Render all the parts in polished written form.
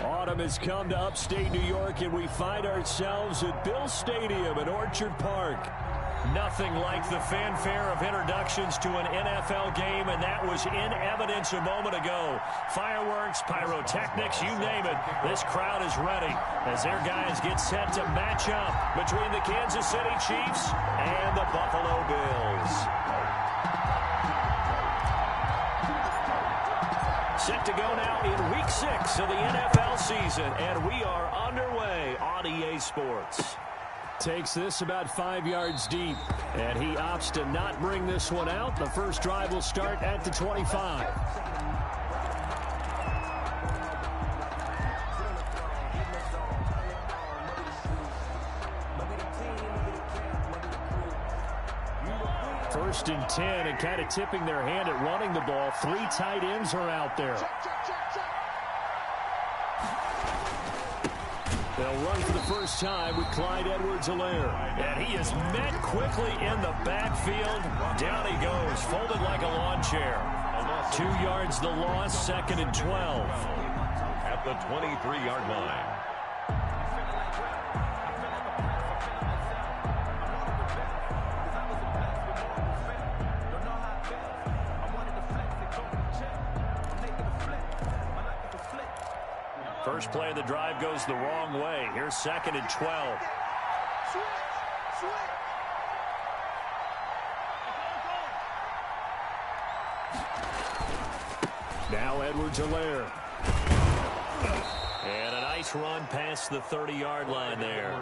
Autumn has come to upstate New York, and we find ourselves at Bill Stadium in Orchard Park. Nothing like the fanfare of introductions to an NFL game, and that was in evidence a moment ago. Fireworks, pyrotechnics, you name it. This crowd is ready as their guys get set to match up between the Kansas City Chiefs and the Buffalo Bills. Set to go now in Week 6 of the NFL season, and we are underway on EA Sports. Takes this about 5 yards deep, and he opts to not bring this one out. The first drive will start at the 25. First and 10, and kind of tipping their hand at running the ball. 3 tight ends are out there. They'll run for the first time with Clyde Edwards-Helaire. And he is met quickly in the backfield. Down he goes, folded like a lawn chair. 2 yards the loss, 2nd and 12. At the 23-yard line. First play of the drive goes the wrong way. Here's 2nd and 12. Now Edwards-Helaire. And a nice run past the 30-yard line there.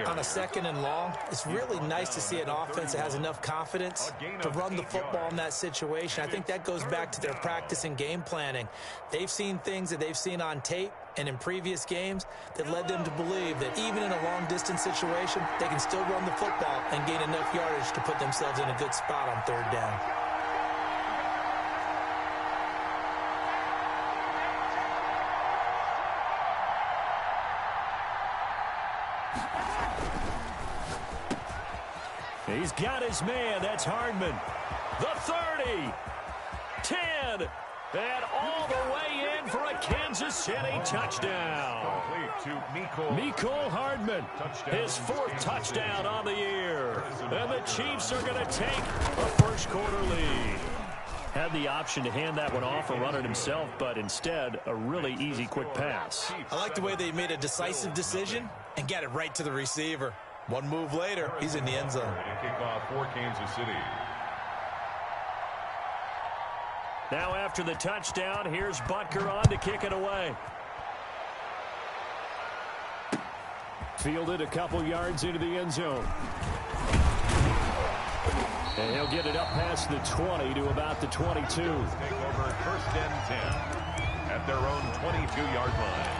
On a 2nd and long, it's really nice to see an offense that has enough confidence to run the football in that situation. I think that goes back to their practice and game planning. They've seen things that they've seen on tape and in previous games that led them to believe that even in a long-distance situation, they can still run the football and gain enough yardage to put themselves in a good spot on 3rd down. He's got his man. That's Hardman. The 30. 10. And all the way in for a Kansas City touchdown. Mecole Hardman, his 4th touchdown on the year. And the Chiefs are going to take a first-quarter lead. Had the option to hand that one off or run it himself, but instead, a really easy, quick pass. I like the way they made a decisive decision and got it right to the receiver. One move later, he's in the end zone. Kickoff for Kansas City. Now after the touchdown, here's Butker on to kick it away. Fielded a couple yards into the end zone. And he'll get it up past the 20 to about the 22. Take over 1st and 10 at their own 22-yard line.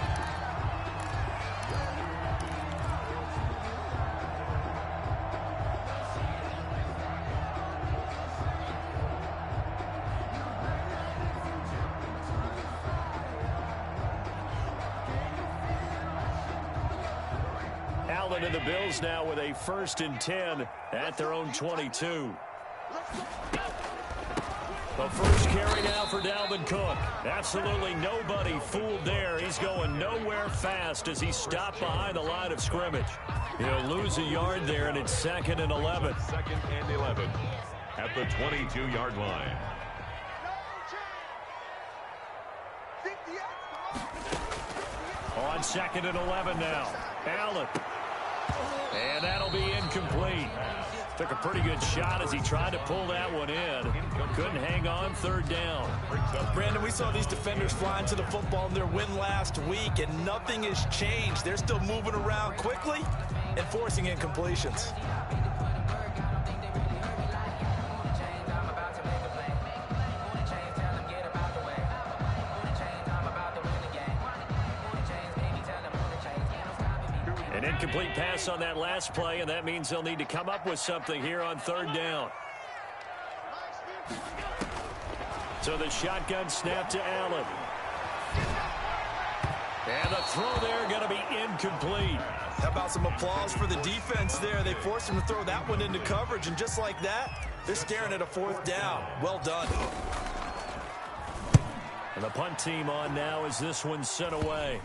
Allen and the Bills now with a 1st and 10 at their own 22. The first carry now for Dalvin Cook. Absolutely nobody fooled there. He's going nowhere fast as he stopped behind the line of scrimmage. He'll lose a yard there, and it's 2nd and 11. 2nd and 11 at the 22-yard line. On 2nd and 11 now. Allen. And that'll be incomplete. Took a pretty good shot as he tried to pull that one in. Couldn't hang on 3rd down. Brandon, we saw these defenders flying to the football in their win last week, and nothing has changed. They're still moving around quickly and forcing incompletions. An incomplete pass on that last play, and that means they'll need to come up with something here on 3rd down. So the shotgun snap to Allen. And the throw there going to be incomplete. How about some applause for the defense there? They forced him to throw that one into coverage, and just like that, they're staring at a 4th down. Well done. And the punt team on now as this one's sent away.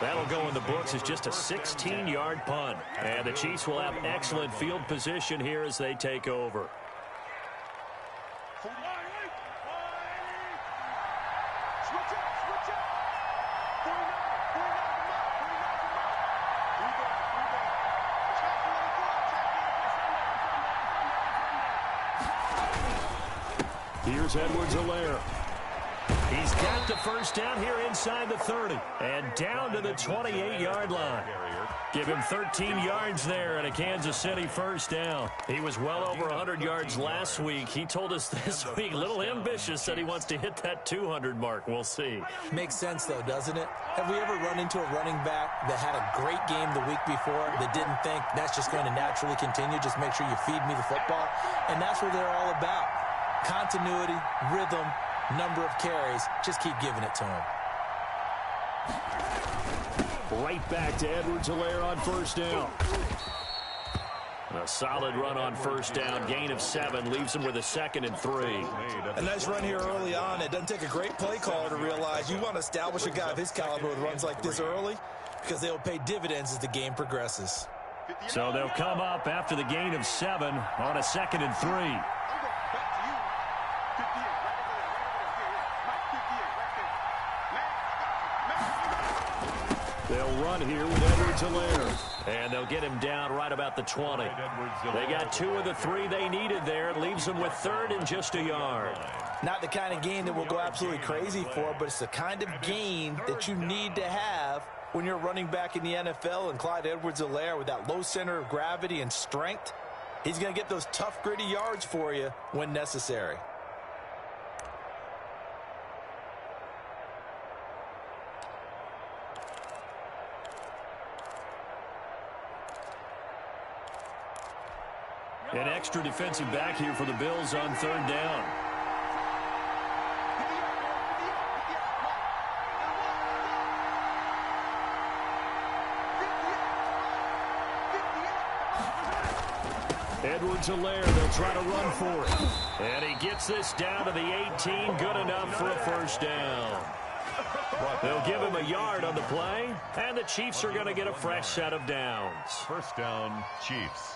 That'll go in the books as just a 16-yard punt. And the Chiefs will have excellent field position here as they take over. Here's Edwards-Helaire. He's got the first down here inside the 30 and down to the 28-yard line. Give him 13 yards there and a Kansas City first down. He was well over 100 yards last week. He told us this week, a little ambitious, said he wants to hit that 200 mark. We'll see. Makes sense, though, doesn't it? Have we ever run into a running back that had a great game the week before that didn't think that's just going to naturally continue? Just make sure you feed me the football. And that's what they're all about. Continuity, rhythm, number of carries. Just keep giving it to him. Right back to Edwards-Helaire on first down. A solid run on first down. Gain of 7 leaves him with a 2nd and 3. A nice run here early on. It doesn't take a great play caller to realize you want to establish a guy of his caliber with runs like this early because they'll pay dividends as the game progresses. So they'll come up after the gain of 7 on a 2nd and 3. They'll run here with Edwards-Helaire. And they'll get him down right about the 20. They got 2 of the 3 they needed there. It leaves them with 3rd and just a yard. Not the kind of gain that we'll go absolutely crazy for, but it's the kind of gain that you need to have when you're running back in the NFL. And Clyde Edwards-Helaire, with that low center of gravity and strength, he's going to get those tough, gritty yards for you when necessary. An extra defensive back here for the Bills on 3rd down. Edwards-Helaire, they'll try to run for it. And he gets this down to the 18, good enough for a first down. They'll give him a yard on the play, and the Chiefs are going to get a fresh set of downs. First down, Chiefs.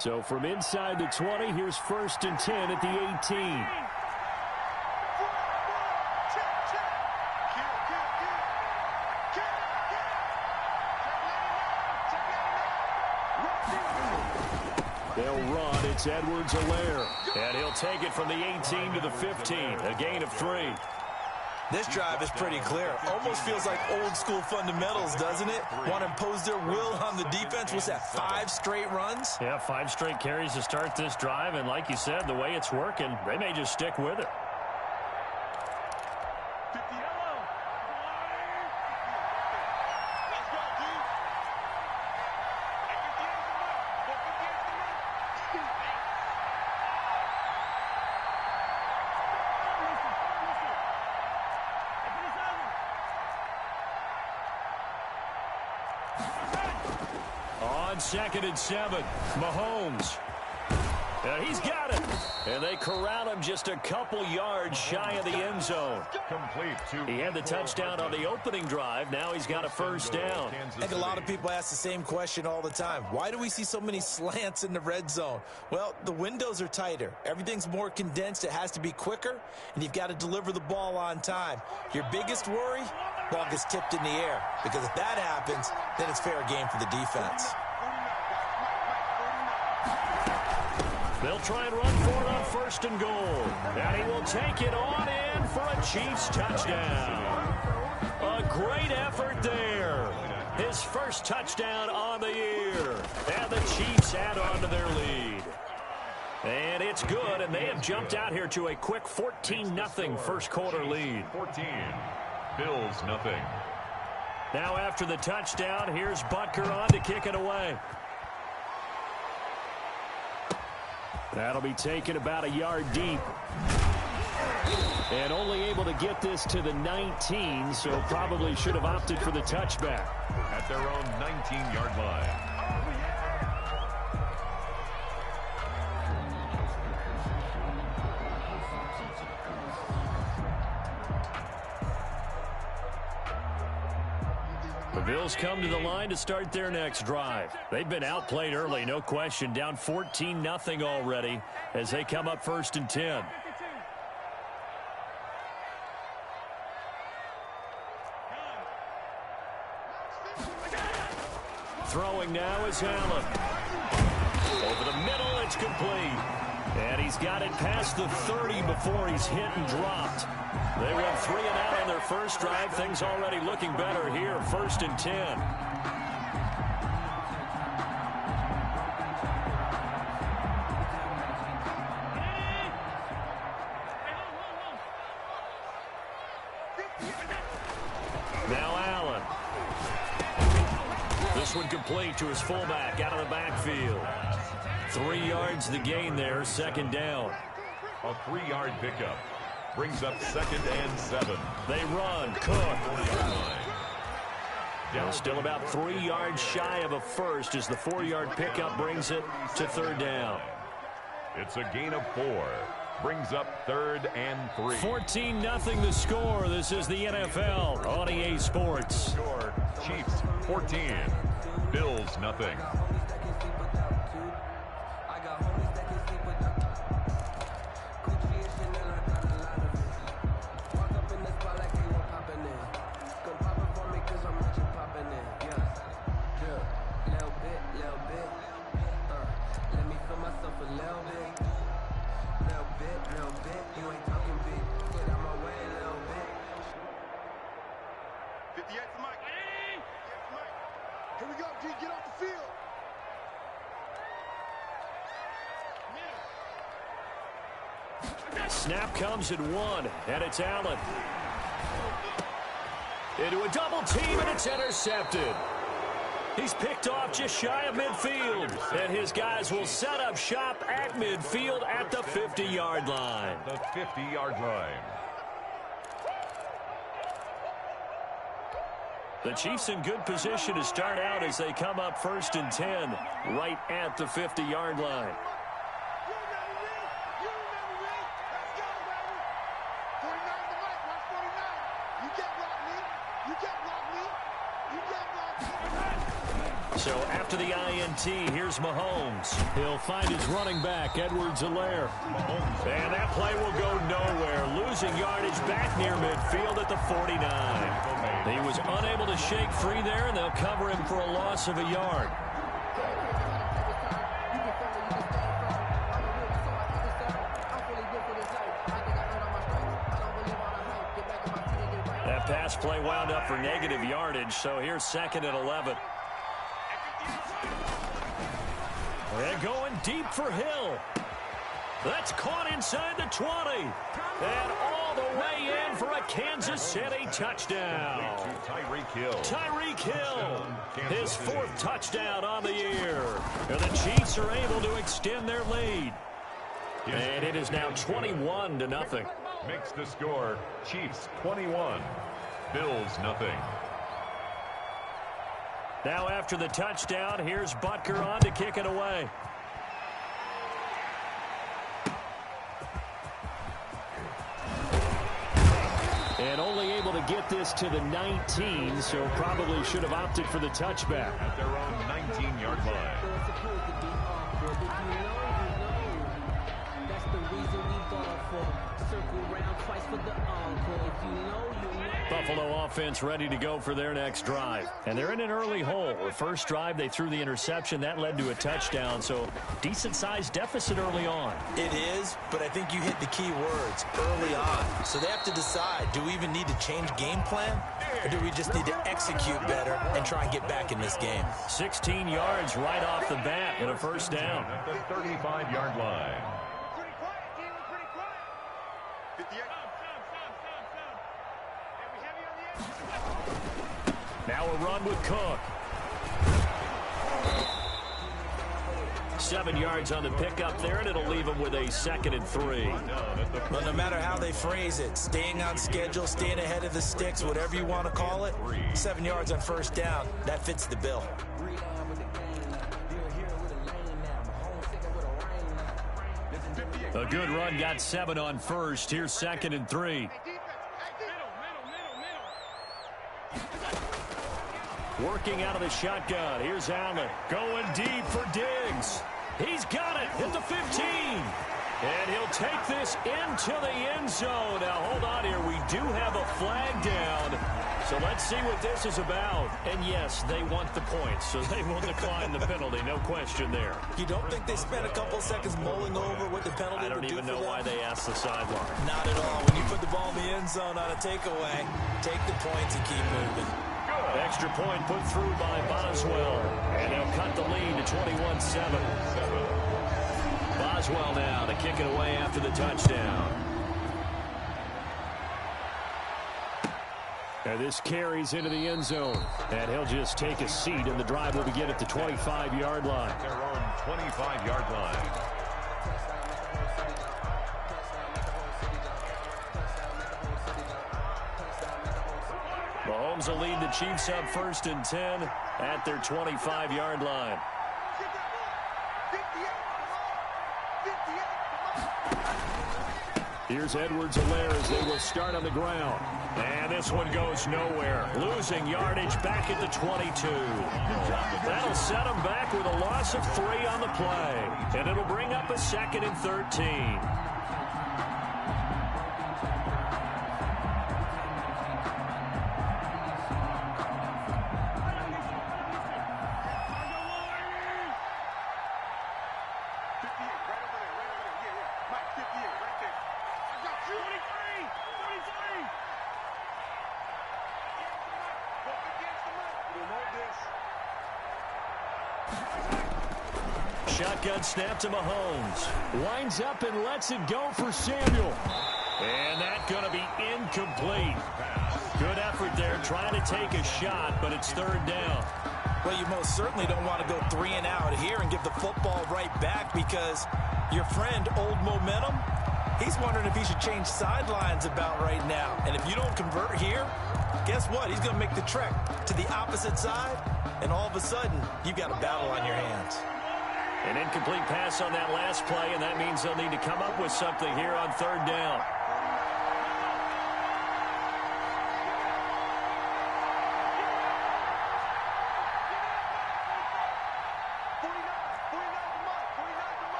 So from inside the 20, here's 1st and 10 at the 18. They'll run. It's Edwards-Helaire. And he'll take it from the 18 to the 15. A gain of 3. This drive is pretty clear. Almost feels like old school fundamentals, doesn't it? Want to impose their will on the defense. What's that, 5 straight runs? Yeah, 5 straight carries to start this drive. And like you said, the way it's working, they may just stick with it. On 2nd and 7, Mahomes. He's got it. And they corral him just a couple yards shy of the end zone. He had the touchdown on the opening drive. Now he's got a first down. I think a lot of people ask the same question all the time. Why do we see so many slants in the red zone? Well, the windows are tighter. Everything's more condensed. It has to be quicker, and you've got to deliver the ball on time. Your biggest worry? Ball gets tipped in the air, because if that happens, then it's fair game for the defense. They'll try and run for it on 1st and goal. And he will take it on in for a Chiefs touchdown. A great effort there. His first touchdown on the year. And the Chiefs add on to their lead. And it's good, and they have jumped out here to a quick 14-0 first quarter lead. 14. Bills, nothing. Now after the touchdown, here's Butker on to kick it away. That'll be taken about a yard deep. And only able to get this to the 19, so probably should have opted for the touchback. At their own 19-yard line. Bills come to the line to start their next drive. They've been outplayed early, no question. Down 14-0 already as they come up 1st and 10. Throwing now is Allen. Over the middle, it's complete. And he's got it past the 30 before he's hit and dropped. They went 3 and out on their first drive. Things already looking better here. 1st and 10. Now Allen. This one complete to his fullback out of the backfield. 3 yards the gain there, 2nd down. A 3-yard pickup brings up 2nd and 7. They run. Cook. Now still about 3 yards shy of a first as the 4-yard pickup brings it to 3rd down. It's a gain of 4. Brings up 3rd and 3. 14-0 the score. This is the NFL on EA Sports. Score, Chiefs 14. Bills nothing. Snap comes at 1, and it's Allen. Into a double team, and it's intercepted. He's picked off just shy of midfield, and his guys will set up shop at midfield at the 50-yard line. The 50-yard line. The Chiefs in good position to start out as they come up 1st and 10 right at the 50-yard line. So after the INT, here's Mahomes. He'll find his running back, Edwards-Helaire. And that play will go nowhere. Losing yardage back near midfield at the 49. He was unable to shake free there, and they'll cover him for a loss of a yard. That pass play wound up for negative yardage, so here's 2nd and 11. And going deep for Hill. That's caught inside the 20. And all the way in for a Kansas City touchdown. Tyreek Hill. Tyreek Hill, his 4th touchdown on the year. And the Chiefs are able to extend their lead. And it is now 21-0. Makes the score Chiefs 21, Bills nothing. Now after the touchdown, here's Butker on to kick it away. And only able to get this to the 19, so probably should have opted for the touchback. At their own 19-yard line. That's the reason we bought for. Circle round twice for the encore. If you know, you know. Buffalo offense ready to go for their next drive. And they're in an early hole. The first drive, they threw the interception. That led to a touchdown, so decent-sized deficit early on. It is, but I think you hit the key words, early on. So they have to decide, do we even need to change game plan? Or do we just need to execute better and try and get back in this game? 16 yards right off the bat and a 1st down. At the 35-yard line. Now a run with Cook. 7 yards on the pickup there, and it'll leave him with a 2nd and 3. But no matter how they phrase it, staying on schedule, staying ahead of the sticks, whatever you want to call it, 7 yards on 1st down, that fits the bill. A good run, got 7 on 1st. Here's 2nd and 3. Working out of the shotgun. Here's Allen. Going deep for Diggs. He's got it at the 15. And he'll take this into the end zone. Now, hold on here. We do have a flag down. So let's see what this is about. And, yes, they want the points, so they will decline the penalty. No question there. You don't think they spent a couple seconds mulling over what the penalty I don't would do even for know them? why they asked the sideline. Not at all. When you put the ball in the end zone on a takeaway, take the points and keep moving. Extra point put through by Boswell. And they'll cut the lead to 21-7. Boswell now to kick it away after the touchdown. And this carries into the end zone. And he'll just take a seat, and the drive will begin at the 25-yard line. Their own 25-yard line. Mahomes will lead the Chiefs up 1st and 10 at their 25-yard line. Here's Edwards-Helaire as they will start on the ground. And this one goes nowhere. Losing yardage back at the 22. That'll set them back with a loss of 3 on the play. And it'll bring up a 2nd and 13. Shotgun snap to Mahomes. Winds up and lets it go for Samuel. And that's going to be incomplete. Good effort there trying to take a shot, but it's 3rd down. Well, you most certainly don't want to go 3 and out here and give the football right back because your friend, Old Momentum, he's wondering if he should change sidelines about right now. And if you don't convert here, guess what? He's going to make the trek to the opposite side, and all of a sudden, you've got a battle on your hands. An incomplete pass on that last play, and that means they'll need to come up with something here on 3rd down.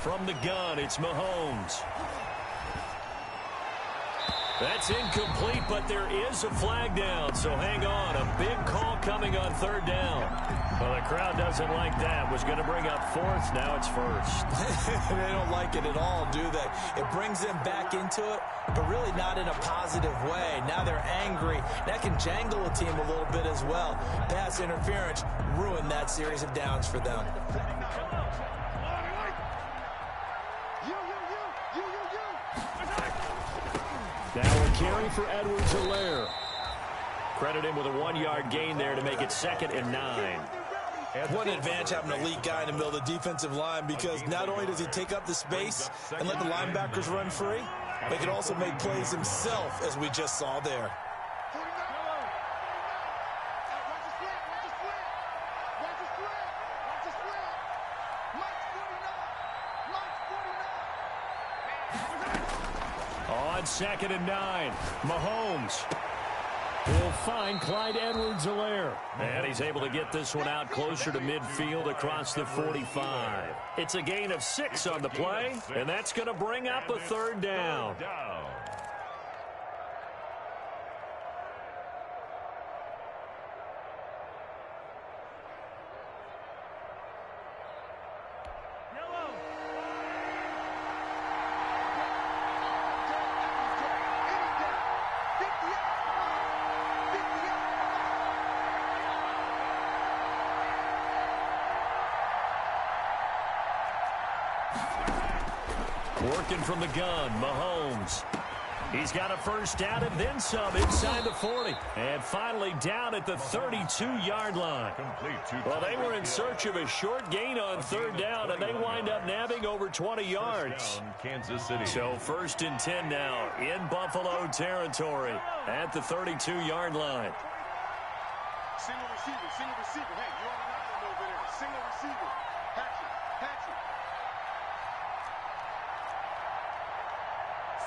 From the gun, it's Mahomes. That's incomplete, but there is a flag down, so hang on. A big call coming on 3rd down. Well, the crowd doesn't like that. Was going to bring up 4th, now it's 1st. They don't like it at all, do they? It brings them back into it, but really not in a positive way. Now they're angry. That can jangle a team a little bit as well. Pass interference ruined that series of downs for them. Now a carry for Edwards-Helaire. Credit him with a 1-yard gain there to make it 2nd and 9. What an advantage having an elite guy in the middle of the defensive line, because not only does he take up the space and let the linebackers run free, but he can also make plays himself, as we just saw there. On 2nd and 9, Mahomes will find Clyde Edwards-Helaire. And he's able to get this one out closer to midfield across the 45. It's a gain of 6 on the play, and that's going to bring up a 3rd down. Working from the gun, Mahomes. He's got a 1st down and then some inside the 40. And finally down at the 32-yard line. Well, they were in search of a short gain on 3rd down, and they wind up nabbing over 20 yards. Kansas City. So 1st and 10 now in Buffalo territory at the 32-yard line. Single receiver. Hey, you're on an island over there. single receiver. Patch it. Patch it.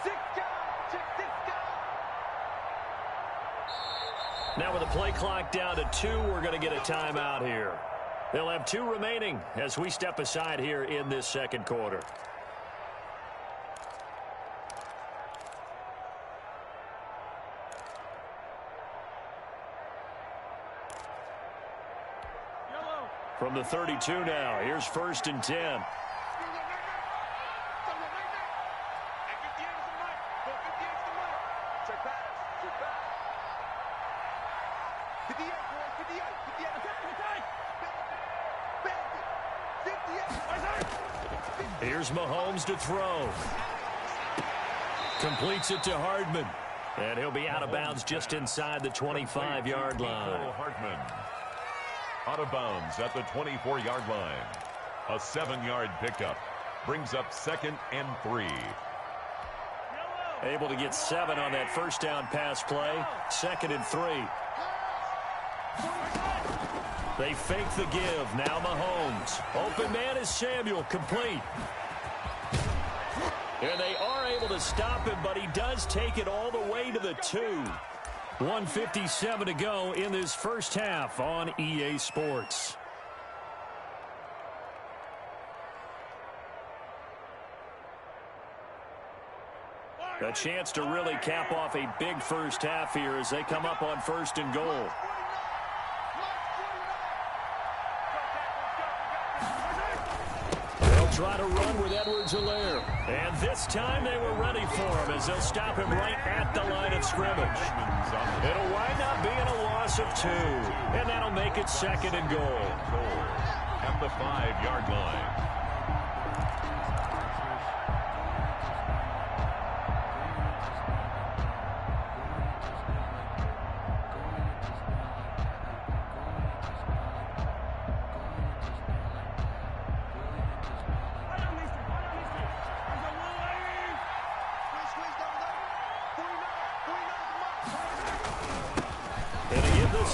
6 guys. Check 6 guys. Now with the play clock down to 2, we're going to get a timeout here. They'll have 2 remaining as we step aside here in this second quarter. From the 32 now, here's 1st and 10. Here's Mahomes to throw. Completes it to Hardman. And he'll be out of bounds just inside the 25-yard line. Hardman out of bounds at the 24-yard line. A 7-yard pickup brings up 2nd and 3. Able to get 7 on that first down pass play. 2nd and 3. They fake the give. Now Mahomes. Open man is Samuel. Complete. And they are able to stop him, but he does take it all the way to the 2. 1:57 to go in this first half on EA Sports. A chance to really cap off a big first half here as they come up on 1st and goal. Try to run with Edwards-Helaire. And this time they were ready for him as they'll stop him right at the line of scrimmage. It'll wind up being a loss of 2. And that'll make it 2nd and goal. At the 5-yard line.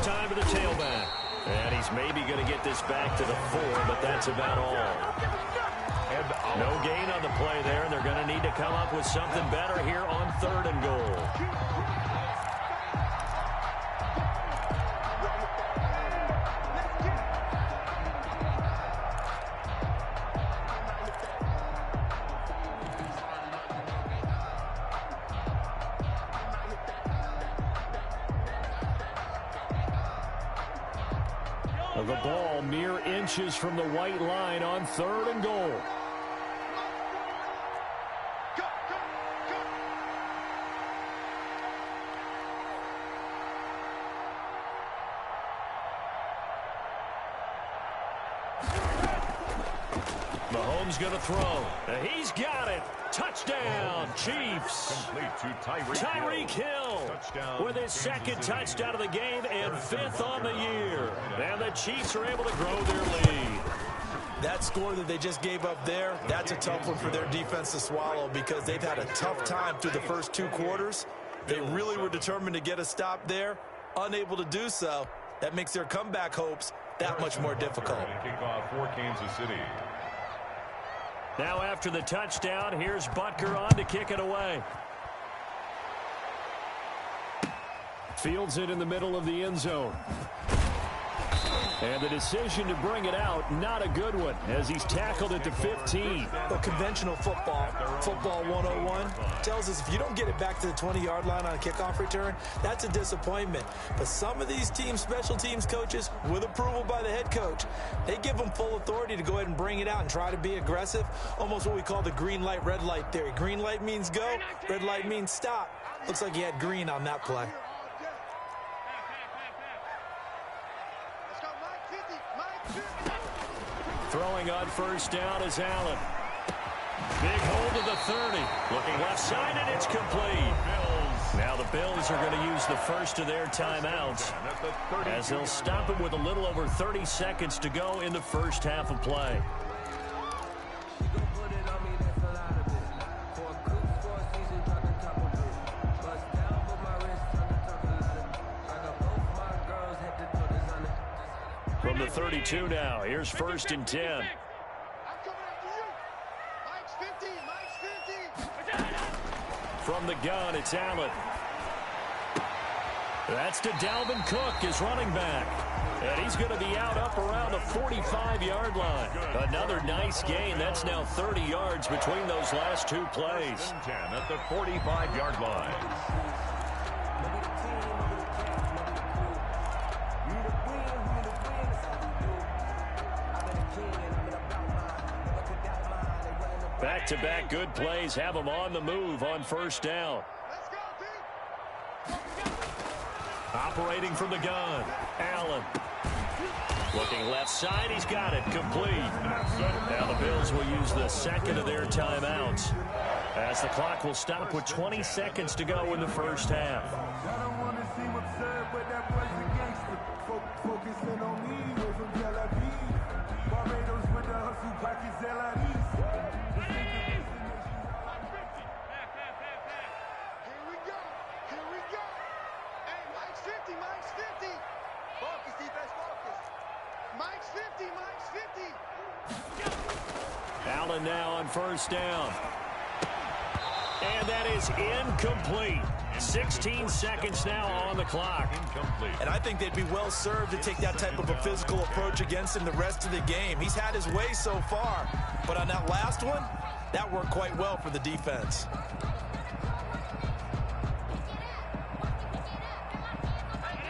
Time to the tailback. And he's maybe going to get this back to the 4, but that's about all. No gain on the play there, and they're going to need to come up with something better here on 3rd and goal. The ball mere inches from the white line on 3rd and goal. Mahomes going to throw. He's got it. Touchdown, Chiefs. Complete to Tyreek Hill with his 2nd touchdown of the game and 5th on the year. And the Chiefs are able to grow their lead. That score that they just gave up there, that's a tough one for their defense to swallow because they've had a tough time through the first 2 quarters. They really were determined to get a stop there, unable to do so. That makes their comeback hopes that much more difficult. Kickoff for Kansas City. Now after the touchdown, here's Butker on to kick it away. Fields it in the middle of the end zone. And the decision to bring it out, not a good one, as he's tackled at the 15. Well, conventional football 101, tells us if you don't get it back to the 20-yard line on a kickoff return, that's a disappointment. But some of these teams, special teams coaches, with approval by the head coach, they give them full authority to go ahead and bring it out and try to be aggressive, almost what we call the green light, red light theory. Green light means go, red light means stop. Looks like he had green on that play. Throwing on 1st down is Allen. Big hold of the 30. Looking left side, and it's complete. Now the Bills are going to use the first of their timeouts as they'll stop it with a little over 30 seconds to go in the first half of play. From the 32 now, here's 1st and 10. I'm coming after you. Mike's 50. Mike's 50. From the gun, it's Allen. That's to Dalvin Cook, his running back. And he's going to be out up around the 45-yard line. Another nice gain. That's now 30 yards between those last two plays. 10 at the 45-yard line. Back-to-back good plays have him on the move on 1st down. Let's go, Pete. Operating from the gun, Allen. Looking left side, he's got it, complete. Now the Bills will use the second of their timeouts as the clock will stop with 20 seconds to go in the first half. I don't want to seem absurd, but that boy's a gangster. Focusing on me, we're from Tel Aviv. Barbados with the hustle, pockets LIDs. Here we go. Here we go. Hey, Mike's 50. Mike's 50. Focus, defense, focus. Mike's 50. Mike's 50. Allen now on 1st down. And that is incomplete. 16 seconds now on the clock. Incomplete. And I think they'd be well served to take that type of a physical approach against him the rest of the game. He's had his way so far. But on that last one, that worked quite well for the defense.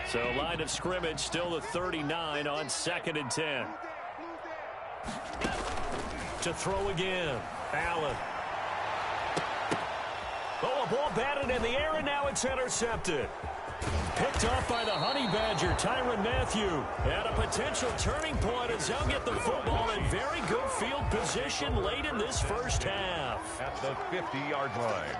So line of scrimmage still the 39 on 2nd and 10. To throw again, Allen. Oh, a ball batted in the air, and now it's intercepted. Picked off by the Honey Badger, Tyrann Mathieu. At a potential turning point as they'll get the football in very good field position late in this first half. At the 50-yard line.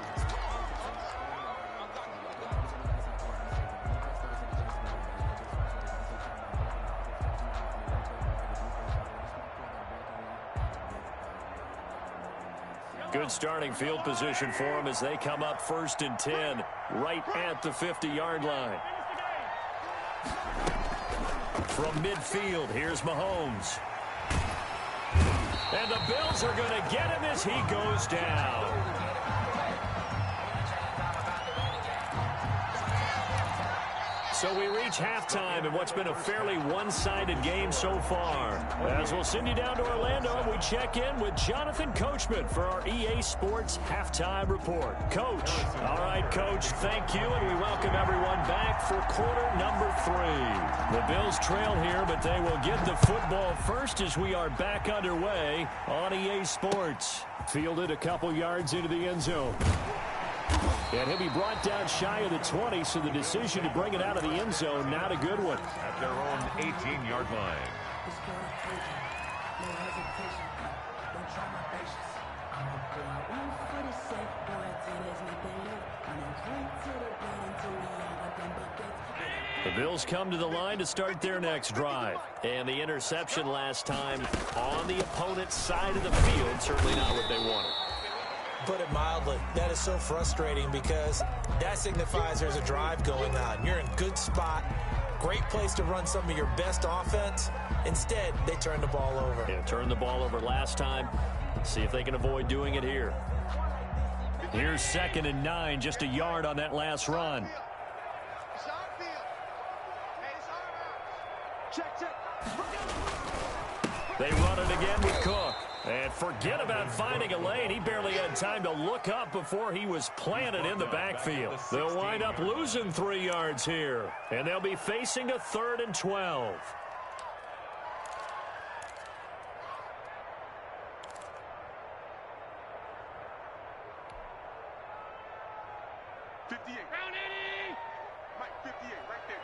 Good starting field position for them as they come up 1st and 10 right at the 50-yard line. From midfield, here's Mahomes. And the Bills are going to get him as he goes down. So we reach halftime in what's been a fairly one-sided game so far. As we'll send you down to Orlando, and we check in with Jonathan Coachman for our EA Sports Halftime Report. Coach. All right, Coach, thank you, and we welcome everyone back for quarter number 3. The Bills trail here, but they will get the football first as we are back underway on EA Sports. Fielded a couple yards into the end zone. And he'll be brought down shy of the 20, so the decision to bring it out of the end zone, not a good one. At their own 18-yard line. The Bills come to the line to start their next drive. And the interception last time on the opponent's side of the field, certainly not what they wanted. Put it mildly, that is so frustrating because that signifies there's a drive going on. You're in good spot, great place to run some of your best offense. Instead, they turn the ball over. Yeah, turned the ball over last time. See if they can avoid doing it here. Here's 2nd and 9, just a yard on that last run. It's our field. Hey, it's our out. Check, check. They run it again with Cook. And forget about finding a lane. He barely had time to look up before he was planted in the backfield. They'll wind up losing 3 yards here. And they'll be facing a 3rd and 12. Round 80. Mike, 58, right there.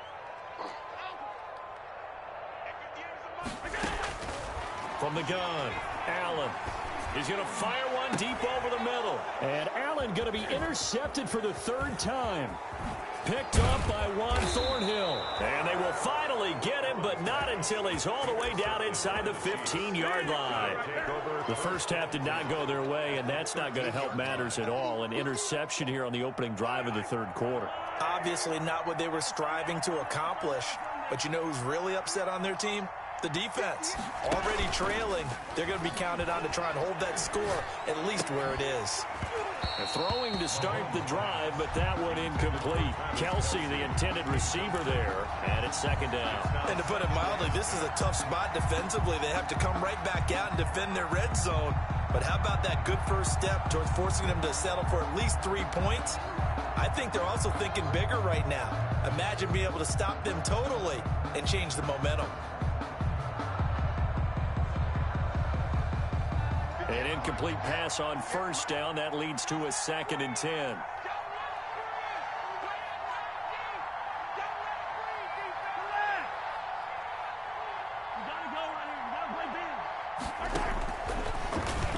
From the gun, Allen. He's going to fire one deep over the middle. And Allen going to be intercepted for the 3rd time. Picked up by Juan Thornhill. And they will finally get him, but not until he's all the way down inside the 15-yard line. The first half did not go their way, and that's not going to help matters at all. An interception here on the opening drive of the 3rd quarter. Obviously not what they were striving to accomplish. But you know who's really upset on their team? The defense already trailing. They're going to be counted on to try and hold that score at least where it is. Throwing to start the drive, but that one incomplete. Kelsey, the intended receiver there, and it's second down. And to put it mildly, this is a tough spot defensively. They have to come right back out and defend their red zone. But how about that good first step towards forcing them to settle for at least 3 points? I think they're also thinking bigger right now. Imagine being able to stop them totally and change the momentum. An incomplete pass on first down. That leads to a 2nd and 10.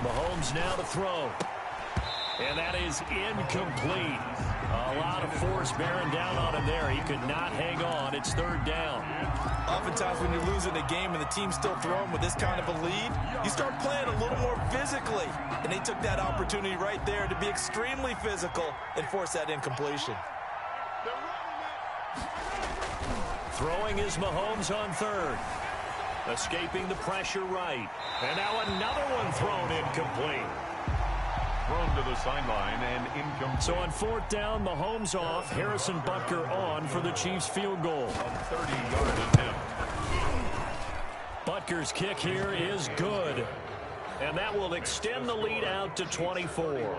Mahomes now to throw. And that is incomplete. A lot of force bearing down on him there. He could not hang on. It's 3rd down. Oftentimes when you're losing a game and the team's still throwing with this kind of a lead, you start playing a little more physically. And they took that opportunity right there to be extremely physical and force that incompletion. Throwing is Mahomes on 3rd. Escaping the pressure right. And now another one thrown incomplete. Thrown to the sideline and incomplete. So on 4th down, Mahomes off. Harrison Butker on for the Chiefs field goal. 30-yard attempt. Butker's kick here is good. And that will extend the lead out to 24.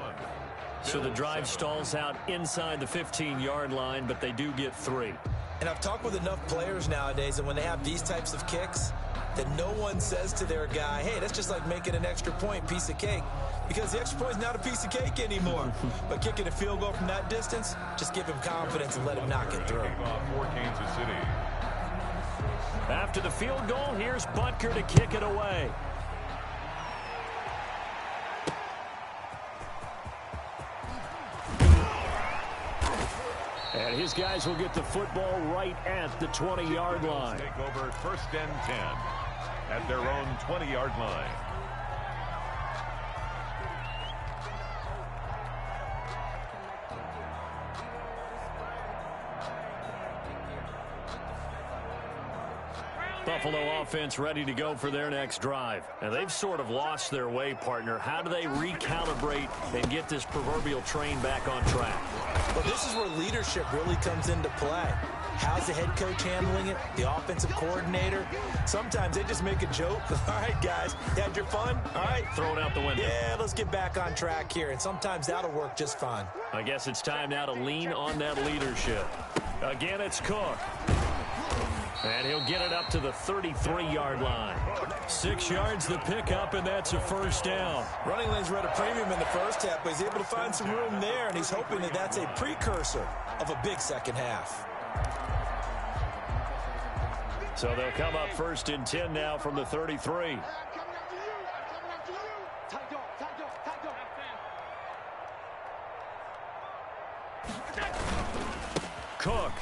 So the drive stalls out inside the 15-yard line, but they do get 3. And I've talked with enough players nowadays, and when they have these types of kicks, that no one says to their guy, hey, that's just like making an extra point, piece of cake. Because the extra point is not a piece of cake anymore. But kicking a field goal from that distance, just give him confidence and let him knock it through. For Kansas City. After the field goal, here's Butker to kick it away. And his guys will get the football right at the 20-yard line. Take over 1st and 10 at their own 20-yard line. Buffalo offense ready to go for their next drive. And they've sort of lost their way, partner. How do they recalibrate and get this proverbial train back on track? Well, this is where leadership really comes into play. How's the head coach handling it? The offensive coordinator? Sometimes they just make a joke. All right, guys, you had your fun? All right. Throw it out the window. Yeah, let's get back on track here. And sometimes that'll work just fine. I guess it's time now to lean on that leadership. Again, it's Cook. And he'll get it up to the 33-yard line. 6 yards the pickup, and that's a 1st down. Running lanes were at a premium in the first half, but he's able to find some room there, and he's hoping that that's a precursor of a big second half. So they'll come up 1st and 10 now from the 33. Cook.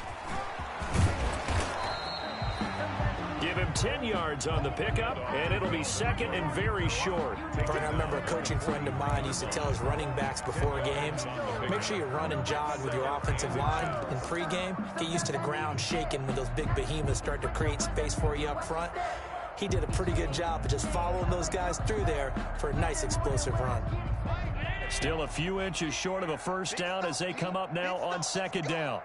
Give him 10 yards on the pickup, and it'll be 2nd and very short. I remember a coaching friend of mine used to tell his running backs before games, make sure you run and jog with your offensive line in pregame. Get used to the ground shaking when those big behemoths start to create space for you up front. He did a pretty good job of just following those guys through there for a nice explosive run. Still a few inches short of a 1st down as they come up now on 2nd down.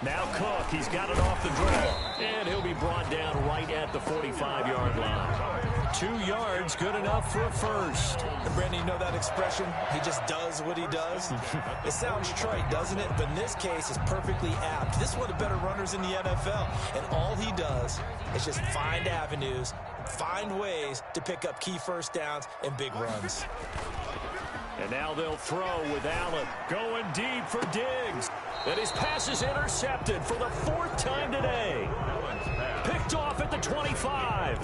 Now Cook, he's got it off the draw, and he'll be brought down right at the 45-yard line. 2 yards, good enough for a 1st. And Brandon, you know that expression? He just does what he does? It sounds trite, doesn't it? But in this case, it's perfectly apt. This is one of the better runners in the NFL, and all he does is just find avenues, find ways to pick up key 1st downs and big runs. And now they'll throw with Allen going deep for Diggs. And his pass is intercepted for the 4th time today. Picked off at the 25.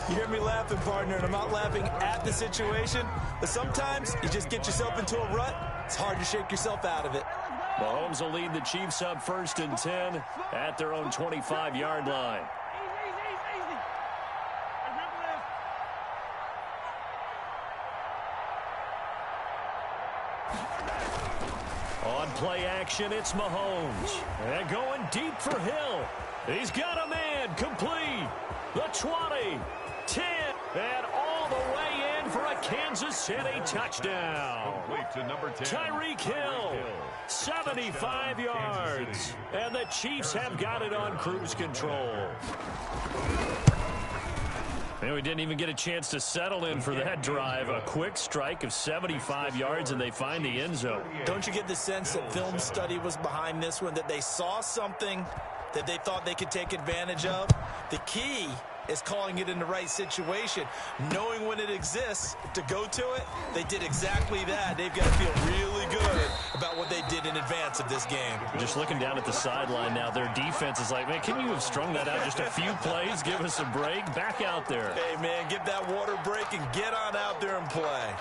You hear me laughing, partner, and I'm not laughing at the situation, but sometimes you just get yourself into a rut. It's hard to shake yourself out of it. Mahomes will lead the Chiefs up 1st and 10 at their own 25-yard line. On play action. It's Mahomes. And going deep for Hill. He's got a man. Complete. The 20. 10. And all the way in for a Kansas City touchdown. Complete to number 10. Tyreek Hill. 75 yards. And the Chiefs have got it on cruise control. And we didn't even get a chance to settle in for that drive. A quick strike of 75 yards, and they find the end zone. Don't you get the sense that film study was behind this one, that they saw something that they thought they could take advantage of? The key is calling it in the right situation, knowing when it exists to go to it. They did exactly that. They've got to feel really good about what they did in advance of this game. Just looking down at the sideline now, their defense is like, man, can you have strung that out just a few plays? Give us a break. Back out there. Hey, man, give that water break and get on out there and play.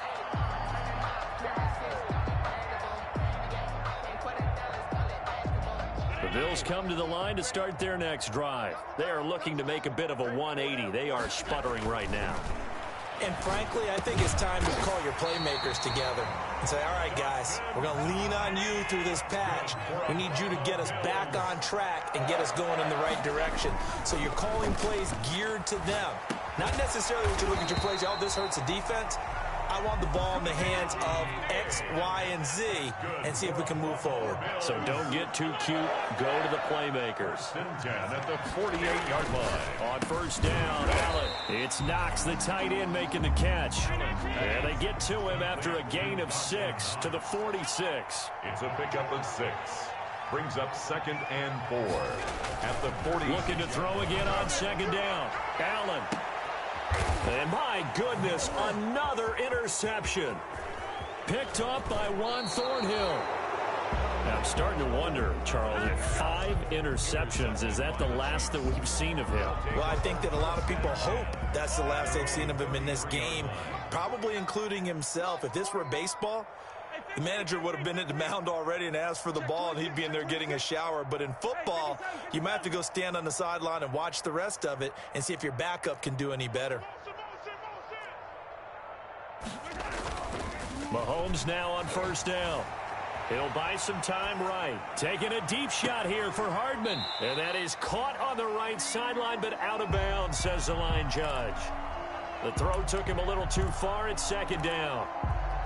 The Bills come to the line to start their next drive. They are looking to make a bit of a 180. They are sputtering right now. And frankly, I think it's time to call your playmakers together and say, all right, guys, we're going to lean on you through this patch. We need you to get us back on track and get us going in the right direction. So you're calling plays geared to them. Not necessarily when you look at your plays, oh, this hurts the defense. I want the ball in the hands of X, Y, and Z and see if we can move forward. So don't get too cute. Go to the playmakers. 10 at the 48-yard line. On first down, Allen. It's Knox, the tight end, making the catch. And they get to him after a gain of 6 to the 46. It's a pickup of 6. Brings up 2nd and 4 at the 40. Looking to throw again on 2nd down. Allen. And my goodness, another interception. Picked up by Juan Thornhill. Now I'm starting to wonder, Charles, 5 interceptions. Is that the last that we've seen of him? Well, I think that a lot of people hope that's the last they've seen of him in this game, probably including himself. If this were baseball, the manager would have been at the mound already and asked for the ball, and he'd be in there getting a shower. But in football, you might have to go stand on the sideline and watch the rest of it and see if your backup can do any better. Mahomes now on first down. He'll buy some time right. Taking a deep shot here for Hardman. And that is caught on the right sideline, but out of bounds, says the line judge. The throw took him a little too far. It's 2nd down.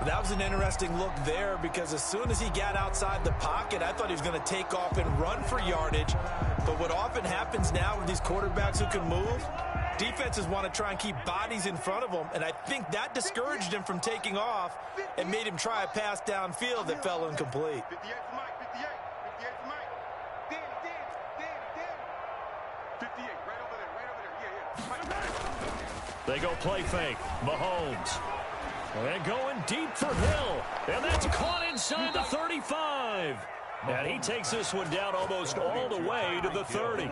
That was an interesting look there because as soon as he got outside the pocket, I thought he was going to take off and run for yardage. But what often happens now with these quarterbacks who can move, defenses want to try and keep bodies in front of them, and I think that discouraged him from taking off and made him try a pass downfield that fell incomplete. 58 for Mike, 58 for Mike. Dan. 58, right over there, yeah. They go play fake. Mahomes. And going deep for Hill. And that's caught inside the 35. And he takes this one down almost all the way to the 30.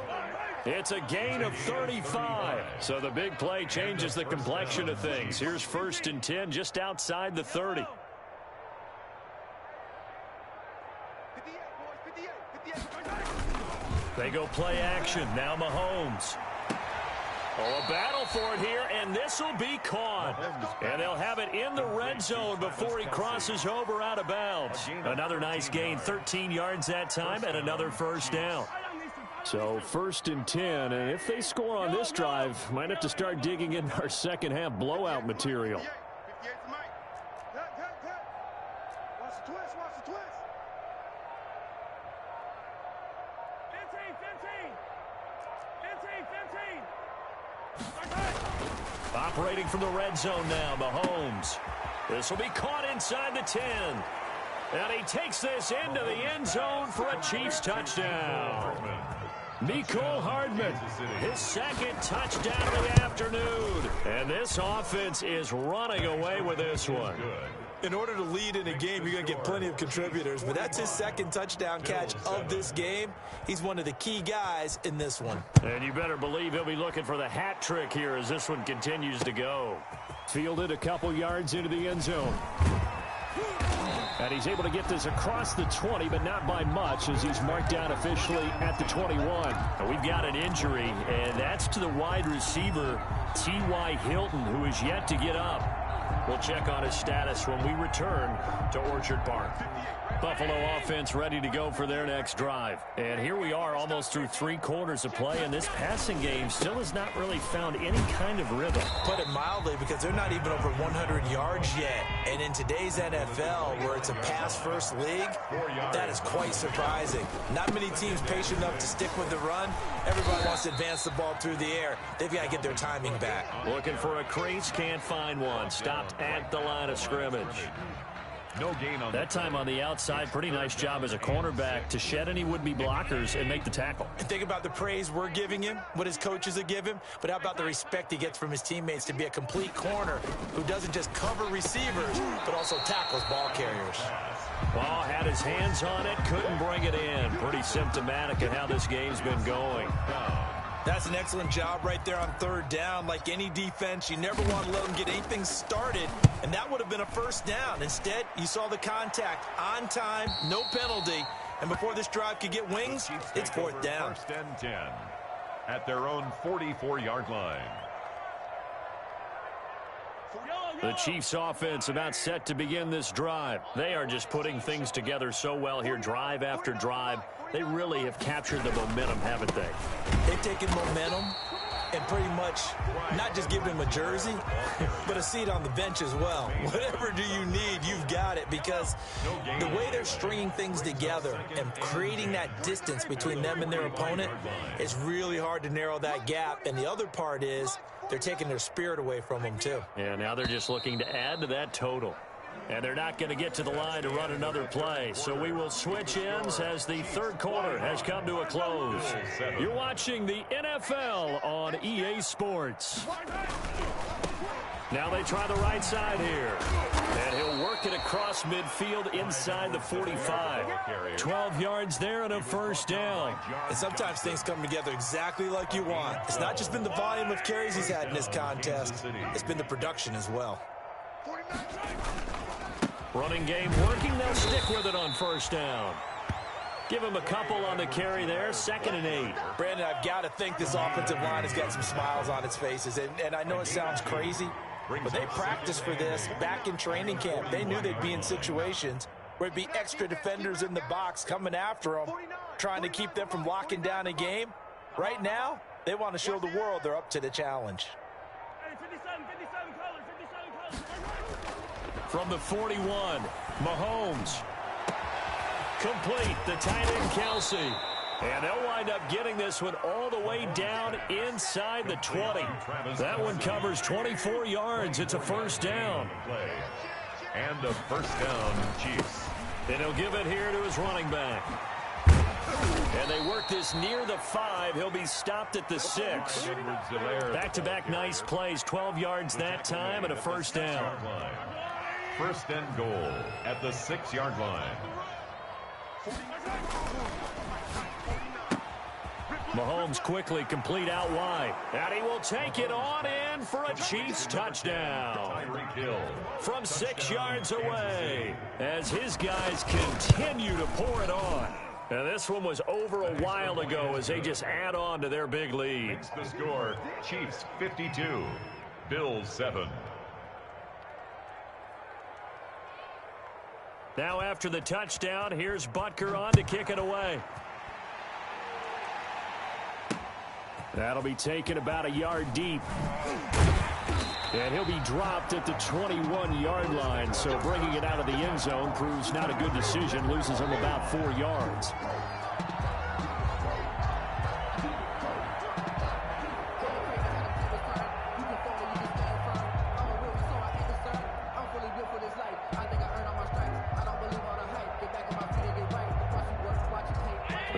It's a gain of 35. So the big play changes the complexion of things. Here's 1st and 10 just outside the 30. 58. They go play action. Now Mahomes. Oh, a battle for it here, and this will be caught. And they'll have it in the red zone before he crosses over out of bounds. Another nice gain, 13 yards that time, and another first down. So 1st and 10, and if they score on this drive, might have to start digging in our second half blowout material. 58 for Mike. Watch the twist. 15. Operating from the red zone now, Mahomes. This will be caught inside the 10. And he takes this into the end zone for a Chiefs touchdown. Mecole Hardman, his 2nd touchdown of the afternoon. And this offense is running away with this one. In order to lead in a game, you're going to get plenty of contributors, but that's his 2nd touchdown catch of this game. He's one of the key guys in this one. And you better believe he'll be looking for the hat trick here as this one continues to go. Fielded a couple yards into the end zone. And he's able to get this across the 20, but not by much as he's marked down officially at the 21. And we've got an injury, and that's to the wide receiver, T.Y. Hilton, who is yet to get up. We'll check on his status when we return to Orchard Park. 58, right Buffalo offense ready to go for their next drive. And here we are almost through 3 quarters of play, and this passing game still has not really found any kind of rhythm. Put it mildly, because they're not even over 100 yards yet. And in today's NFL, where it's a pass-first league, that is quite surprising. Not many teams patient enough to stick with the run. Everybody wants to advance the ball through the air. They've got to get their timing back. Looking for a crease, can't find one. Stopped at the line of scrimmage. No gain on that time on the outside. Pretty nice job as a cornerback to shed any would-be blockers and make the tackle. And think about the praise we're giving him, what his coaches are giving him, but how about the respect he gets from his teammates to be a complete corner who doesn't just cover receivers, but also tackles ball carriers. Ball had his hands on it, couldn't bring it in. Pretty symptomatic of how this game's been going. That's an excellent job right there on 3rd down. Like any defense, you never want to let them get anything started, and that would have been a 1st down. Instead, you saw the contact on time, no penalty, and before this drive could get wings, it's 4th down. 1st and 10 at their own 44-yard line. The Chiefs offense about set to begin this drive. They are just putting things together so well here, drive after drive. They really have captured the momentum, haven't they? They've taken momentum and pretty much not just given him a jersey, but a seat on the bench as well. Whatever do you need, you've got it, because the way they're stringing things together and creating that distance between them and their opponent, it's really hard to narrow that gap. And the other part is they're taking their spirit away from them, too. Yeah, now they're just looking to add to that total. And they're not going to get to the line to run another play. So we will switch ends as the 3rd quarter has come to a close. You're watching the NFL on EA Sports. Now they try the right side here. And he'll work it across midfield inside the 45. 12 yards there and a 1st down. And sometimes things come together exactly like you want. It's not just been the volume of carries he's had in this contest. It's been the production as well. Running game working. They'll stick with it on 1st down. Give him a couple on the carry there. 2nd and 8. Brandon, I've got to think this offensive line has got some smiles on its faces. And I know it sounds crazy, but they practiced for this back in training camp. They knew they'd be in situations where it'd be extra defenders in the box coming after them, trying to keep them from locking down a game. Right now, they want to show the world they're up to the challenge. From the 41, Mahomes. Complete, the tight end Kelsey. And they'll wind up getting this one all the way down inside the 20. That one covers 24 yards. It's a 1st down. And a 1st down, Chiefs. And he'll give it here to his running back. And they work this near the 5. He'll be stopped at the 6. Back-to-back nice plays. 12 yards that time and a 1st down. 1st and goal at the 6-yard line. Mahomes quickly complete out wide. And he will take it on in for a Chiefs touchdown. From 6 yards away as his guys continue to pour it on. And this one was over a while ago as they just add on to their big lead. The score, Chiefs 52, Bills 7. Now after the touchdown, here's Butker on to kick it away. That'll be taken about a yard deep. And he'll be dropped at the 21-yard line. So bringing it out of the end zone proves not a good decision. Loses him about 4 yards.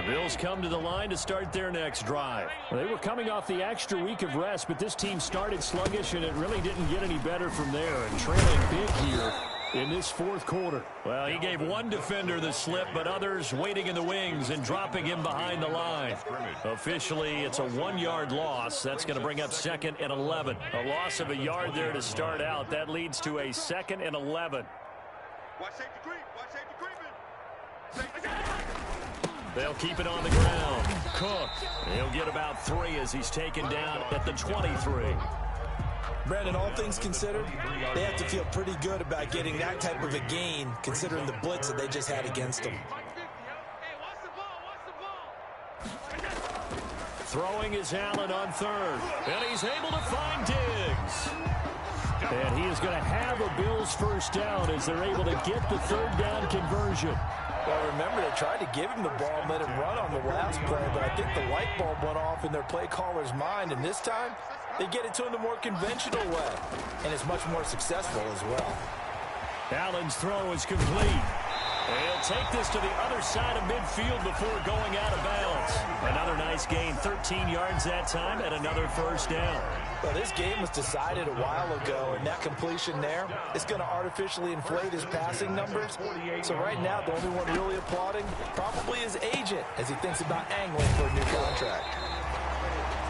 Bills come to the line to start their next drive. Well, they were coming off the extra week of rest, but this team started sluggish, and it really didn't get any better from there. And trailing big here in this 4th quarter. Well, he gave one defender the slip, but others waiting in the wings and dropping him behind the line. Officially, it's a 1-yard loss. That's going to bring up 2nd and 11. A loss of a yard there to start out. That leads to a 2nd and 11. Watch safety creep. Watch safety creeping. They'll keep it on the ground. Cook. He'll get about 3 as he's taken down at the 23. Brandon, all things considered, they have to feel pretty good about getting that type of a gain considering the blitz that they just had against them. Throwing is Allen on third. And he's able to find Diggs. And he is going to have a Bills first down as they're able to get the third down conversion. Well, remember, they tried to give him the ball and let him run on the last play, but I think the light bulb went off in their play caller's mind, and this time they get it to him the more conventional way, and it's much more successful as well. Allen's throw is complete. He'll take this to the other side of midfield before going out of bounds. Another nice gain, 13 yards that time, and another first down. Well, this game was decided a while ago, and that completion there is going to artificially inflate his passing numbers. So right now, the only one really applauding probably his agent as he thinks about angling for a new contract.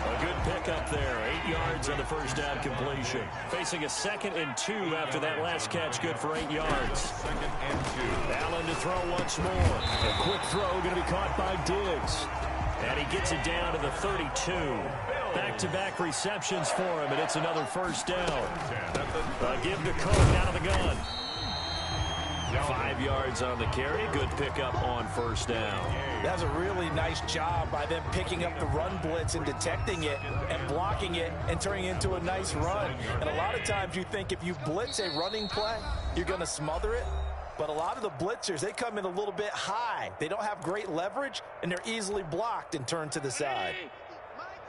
A good pickup there, 8 yards on the first down completion. Facing a 2nd and 2 after that last catch, good for 8 yards. 2nd and 2. Allen to throw once more. A quick throw going to be caught by Diggs. And he gets it down to the 32. Back-to-back receptions for him, and it's another first down. Give to Cook out of the gun. 5 yards on the carry. Good pickup on first down. That's a really nice job by them picking up the run blitz and detecting it and blocking it and turning it into a nice run. And a lot of times you think if you blitz a running play, you're going to smother it. But a lot of the blitzers, they come in a little bit high. They don't have great leverage, and they're easily blocked and turned to the side.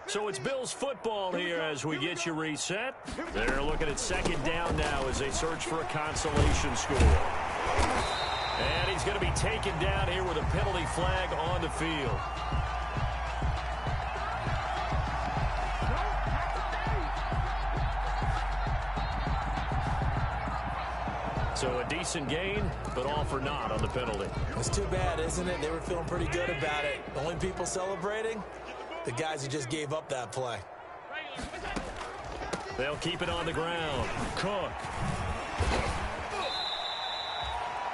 So it's Bills football here as we get you reset. They're looking at 2nd down now as they search for a consolation score. And he's going to be taken down here with a penalty flag on the field. So a decent gain, but all for naught on the penalty. It's too bad, isn't it? They were feeling pretty good about it. The only people celebrating, the guys who just gave up that play. They'll keep it on the ground. Cook.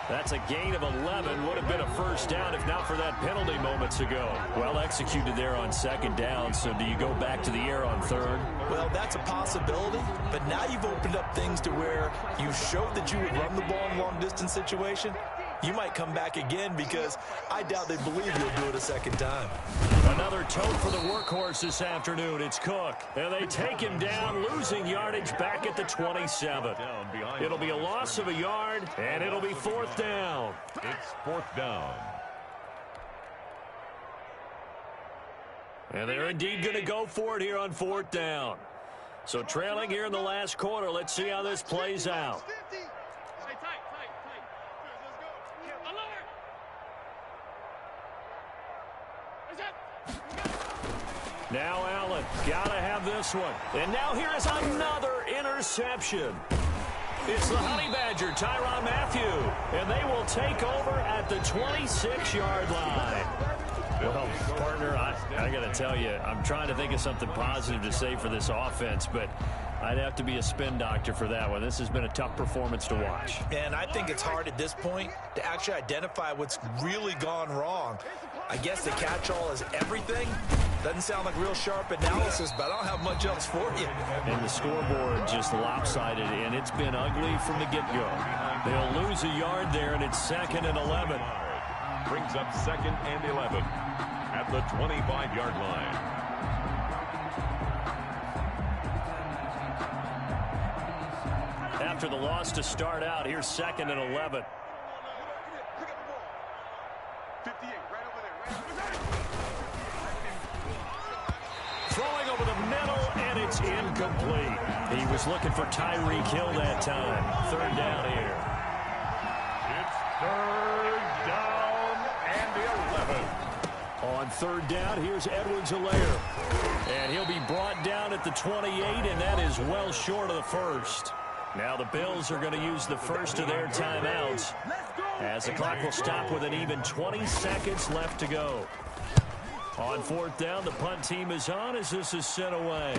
That's a gain of 11. Would have been a first down if not for that penalty moments ago. Well executed there on 2nd down. So do you go back to the air on 3rd? Well, that's a possibility. But now you've opened up things to where you showed that you would run the ball in a long-distance situation. You might come back again because I doubt they believe you'll do it a 2nd time. Another tote for the workhorse this afternoon. It's Cook. And they take him down, losing yardage back at the 27. It'll be a loss of a yard, and it'll be 4th down. It's 4th down. And they're indeed going to go for it here on 4th down. So trailing here in the last quarter. Let's see how this plays out. Now Allen, gotta have this one. And now here is another interception. It's the Honey Badger, Tyrann Mathieu. And they will take over at the 26-yard line. Well, partner, I got to tell you, I'm trying to think of something positive to say for this offense, but I'd have to be a spin doctor for that one. This has been a tough performance to watch. And I think it's hard at this point to actually identify what's really gone wrong. I guess the catch-all is everything. Doesn't sound like real sharp analysis, but I don't have much else for you. And the scoreboard just lopsided, and it's been ugly from the get-go. They'll lose a yard there, and it's 2nd and 11. Brings up 2nd and 11 at the 25-yard line. After the loss to start out, here's 2nd and 11. Throwing over the middle, and it's incomplete. He was looking for Tyreek Hill that time. 3rd down here. It's 3rd down and 11. On 3rd down, here's Edwards-Helaire. And he'll be brought down at the 28, and that is well short of the first. Now the Bills are going to use the first of their timeouts as the clock will stop with an even 20 seconds left to go. On 4th down, the punt team is on as this is sent away.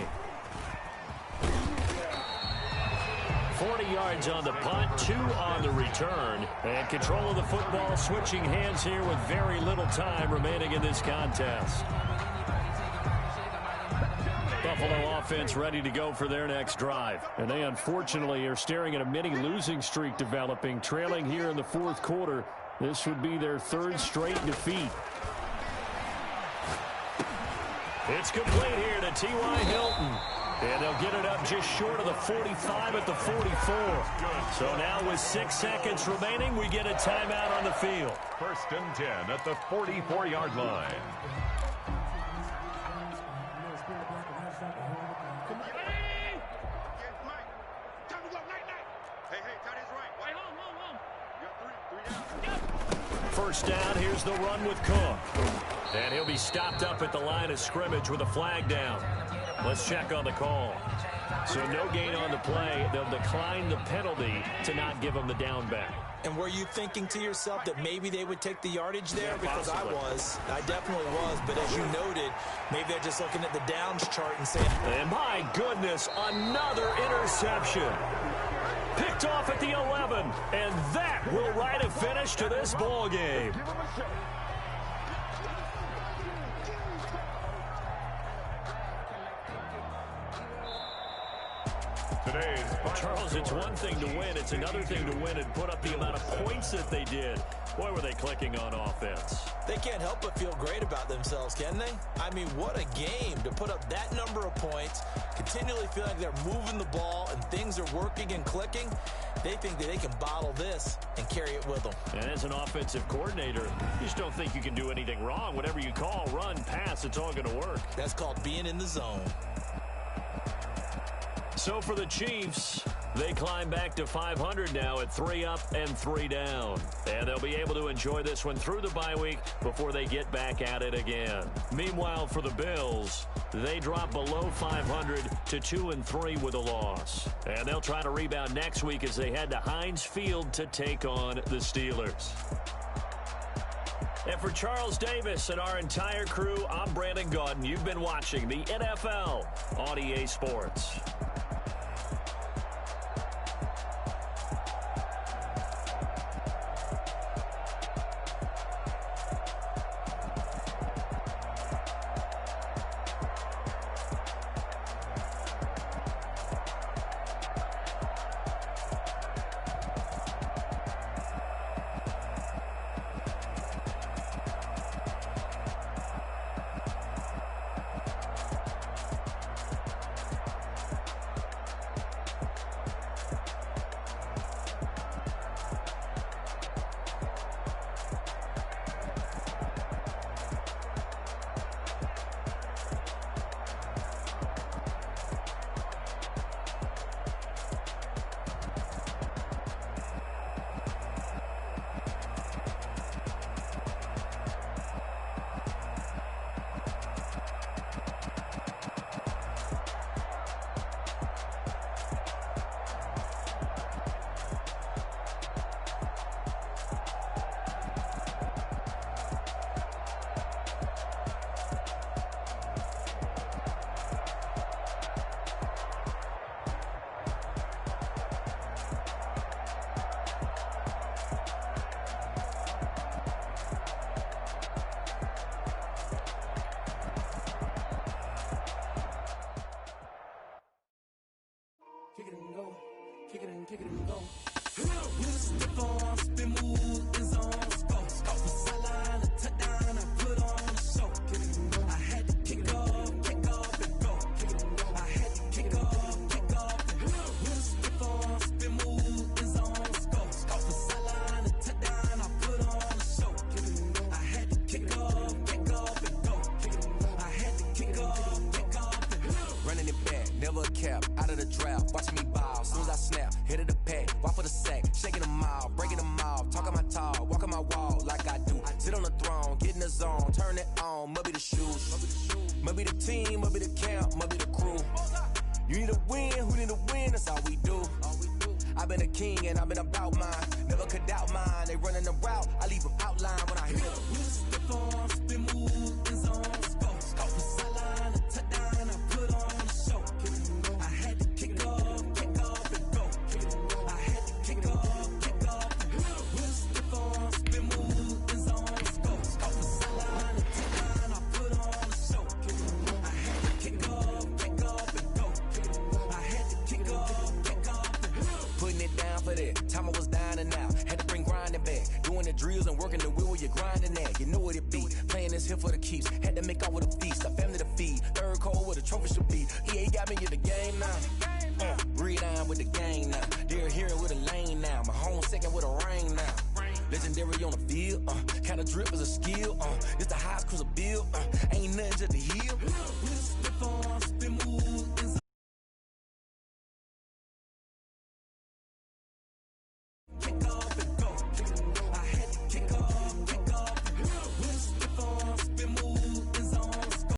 40 yards on the punt, 2 on the return. And control of the football switching hands here with very little time remaining in this contest. Buffalo offense ready to go for their next drive. And they unfortunately are staring at a mini losing streak developing, trailing here in the fourth quarter. This would be their third straight defeat. It's complete here to T.Y. Hilton. And they'll get it up just short of the 45 at the 44. So now with 6 seconds remaining, we get a timeout on the field. 1st and 10 at the 44-yard line. First down, here's the run with Cook. And he'll be stopped up at the line of scrimmage with a flag down. Let's check on the call. So no gain on the play. They'll decline the penalty to not give him the down back. And were you thinking to yourself that maybe they would take the yardage there? Because possibly. I definitely was. But as you noted, maybe they're just looking at the downs chart and saying, and my goodness, another interception. Picked off at the 11. And that will write a finish to this ball game. Charles, it's one thing to win. It's another thing to win and put up the amount of points that they did. Boy, were they clicking on offense. They can't help but feel great about themselves, can they? I mean, what a game to put up that number of points, continually feel like they're moving the ball and things are working and clicking. They think that they can bottle this and carry it with them. And as an offensive coordinator, you just don't think you can do anything wrong. Whatever you call, run, pass, it's all going to work. That's called being in the zone. So for the Chiefs, they climb back to 500 now at 3 up and 3 down. And they'll be able to enjoy this one through the bye week before they get back at it again. Meanwhile, for the Bills, they drop below 500 to 2-3 with a loss. And they'll try to rebound next week as they head to Heinz Field to take on the Steelers. And for Charles Davis and our entire crew, I'm Brandon Gaudin. You've been watching the NFL on EA Sports. kick it and go. With a stiff arm, spin move, is on scope. Scope from sideline to touchdown, I put on a show. I had to kick off and go. I had to kick off and go. With a stiff arm, spin move, is on scope. Scope from sideline to touchdown, I put on a show. I had to kick off and go. I had to kick off and go. Running it back, never a cap, out of the draft, watching me ball, soon as I snap, hit of the pack, walk for the sack, shaking them out, breaking them out, talking my talk, walking my wall like I do, sit on the throne, get in the zone, turn it on, must be the shoes, must be the team, must be the camp, must be the crew, you need a win, who need a win, that's all we do, I've been a king and I've been about mine, never could doubt mine, they running the route, I leave them outline when I hit them. With a stiff arm, spin move, is on scope, scope from sideline to touchdown, I put on a show. I had to kick off and go. I had to kick off and go. With a stiff arm, spin move, is on scope, scope from sideline to touchdown, I put on a show. I had to kick off and go. here for the keeps. Had to make off with a feast, a family to feed. Third cold where the trophy should be. EA got me in the game now. Breathe down with the gang now. They're here with a lane now. My home second with a rain now. Legendary on the field, kinda drip is a skill. It's the highest cruiser bill, ain't nothing just to heal.